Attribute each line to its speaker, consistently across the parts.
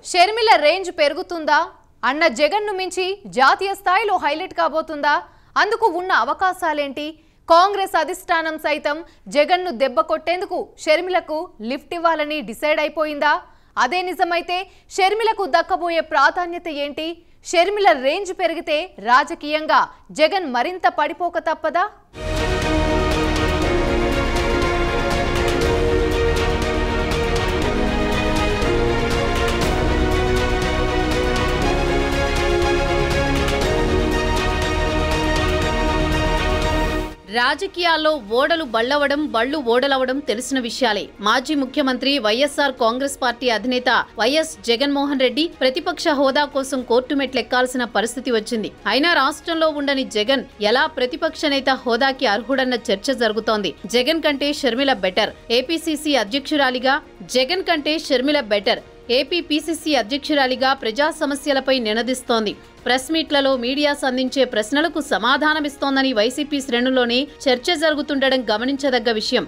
Speaker 1: Sharmila range పెరుగుతుందా అన్న జగన్ను మించి జాతీయ స్థాయిలో హైలైట్ కాబోతుందా? అందుకు ఉన్న అవకాశాలేంటి? కాంగ్రెస్ అధిష్టానం సైతం జగన్ను దెబ్బ కొట్టేందుకు షర్మిలకు లిఫ్ట్ ఇవ్వాలని డిసైడ్ అయిపోయిందా? అదే నిజమైతే షర్మిలకు దక్కబోయే ప్రాధాన్యత ఏంటి? షర్మిల రేంజ్ పెరిగితే రాజకీయంగా జగన్ మరింత పడిపోక తప్పదా?
Speaker 2: రాజకీయాల్లో ఓడలు బళ్ళవడం బళ్ళు ఓడలవడం తెలిసిన విషయాలే. మాజీ ముఖ్యమంత్రి వైఎస్ఆర్ కాంగ్రెస్ పార్టీ అధినేత వైఎస్ జగన్మోహన్ రెడ్డి ప్రతిపక్ష హోదా కోసం కోర్టు మెట్లెక్కాల్సిన పరిస్థితి వచ్చింది. అయినా రాష్ట్రంలో ఉండని జగన్ ఎలా ప్రతిపక్ష నేత హోదాకి అర్హుడన్న చర్చ జరుగుతోంది. జగన్ కంటే షర్మిల బెటర్. ఏపీసీసీ అధ్యక్షురాలిగా జగన్ కంటే షర్మిల బెటర్. ఏపీ పీసీసీ అధ్యక్షురాలిగా ప్రజా సమస్యలపై నినదిస్తోంది. ప్రెస్ మీట్లలో మీడియా సంధించే ప్రశ్నలకు సమాధానమిస్తోందని వైసీపీ శ్రేణుల్లోనే చర్చ జరుగుతుండడం గమనించదగ్గ విషయం.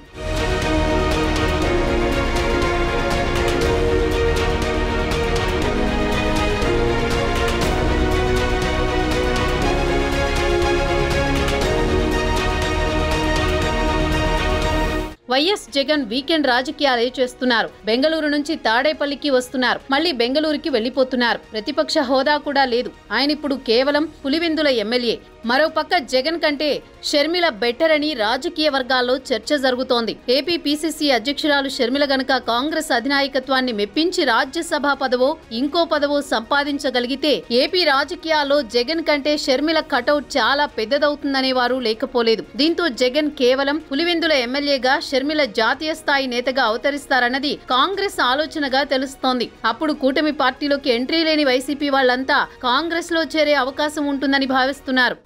Speaker 2: వైఎస్ జగన్ వీకెండ్ రాజకీయాలే చేస్తున్నారు. బెంగళూరు నుంచి తాడేపల్లికి వస్తున్నారు, మళ్లీ బెంగళూరుకి వెళ్లిపోతున్నారు. ప్రతిపక్ష హోదా కూడా లేదు. ఆయన ఇప్పుడు కేవలం పులివెందుల ఎమ్మెల్యే. మరోపక్క జగన్ కంటే షర్మిల బెటర్ అని రాజకీయ వర్గాల్లో చర్చ జరుగుతోంది. ఏపీ పీసీసీ అధ్యక్షురాలు షర్మిల గనక కాంగ్రెస్ అధినాయకత్వాన్ని మెప్పించి రాజ్యసభ పదవో ఇంకో పదవో సంపాదించగలిగితే ఏపీ రాజకీయాల్లో జగన్ కంటే షర్మిల కటౌట్ చాలా పెద్దదవుతుందనేవారు లేకపోలేదు. దీంతో జగన్ కేవలం పులివెందుల ఎమ్మెల్యేగా షర్మిల జాతీయ స్థాయి నేతగా అవతరిస్తారన్నది కాంగ్రెస్ ఆలోచనగా తెలుస్తోంది. అప్పుడు కూటమి పార్టీలోకి ఎంట్రీ లేని వైసీపీ వాళ్లంతా కాంగ్రెస్ లో చేరే అవకాశం ఉంటుందని భావిస్తున్నారు.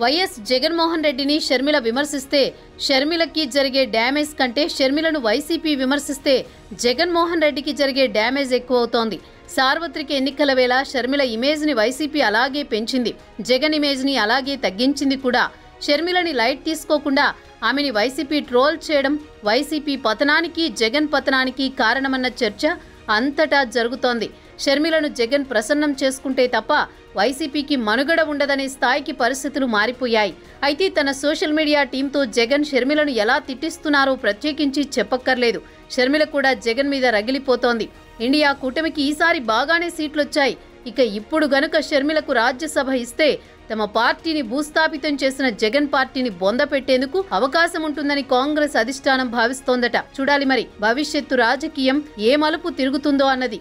Speaker 2: వైఎస్ జగన్మోహన్ రెడ్డిని షర్మిల విమర్శిస్తే షర్మిలకి జరిగే డ్యామేజ్ కంటే షర్మిలను వైసీపీ విమర్శిస్తే జగన్మోహన్ రెడ్డికి జరిగే డ్యామేజ్ ఎక్కువవుతోంది. సార్వత్రిక ఎన్నికల వేళ షర్మిల ఇమేజ్ ని వైసీపీ అలాగే పెంచింది, జగన్ ఇమేజ్ ని అలాగే తగ్గించింది కూడా. షర్మిలని లైట్ తీసుకోకుండా ఆమెని వైసీపీ ట్రోల్ చేయడం వైసీపీ పతనానికి జగన్ పతనానికి కారణమన్న చర్చ అంతటా జరుగుతోంది. షర్మిలను జగన్ ప్రసన్నం చేసుకుంటే తప్ప వైసీపీకి మనుగడ ఉండదనే స్థాయికి పరిస్థితులు మారిపోయాయి. అయితే తన సోషల్ మీడియా టీంతో జగన్ షర్మిలను ఎలా తిట్టిస్తున్నారో ప్రత్యేకించి చెప్పక్కర్లేదు. షర్మిల కూడా జగన్ మీద రగిలిపోతోంది. ఇండియా కూటమికి ఈసారి బాగానే సీట్లొచ్చాయి. ఇక ఇప్పుడు గనుక షర్మిలకు రాజ్యసభ ఇస్తే తమ పార్టీని భూస్థాపితం చేసిన జగన్ పార్టీని బొంద పెట్టేందుకు అవకాశం ఉంటుందని కాంగ్రెస్ అధిష్టానం భావిస్తోందట. చూడాలి మరి భవిష్యత్తు రాజకీయం ఏ మలుపు తిరుగుతుందో అన్నది.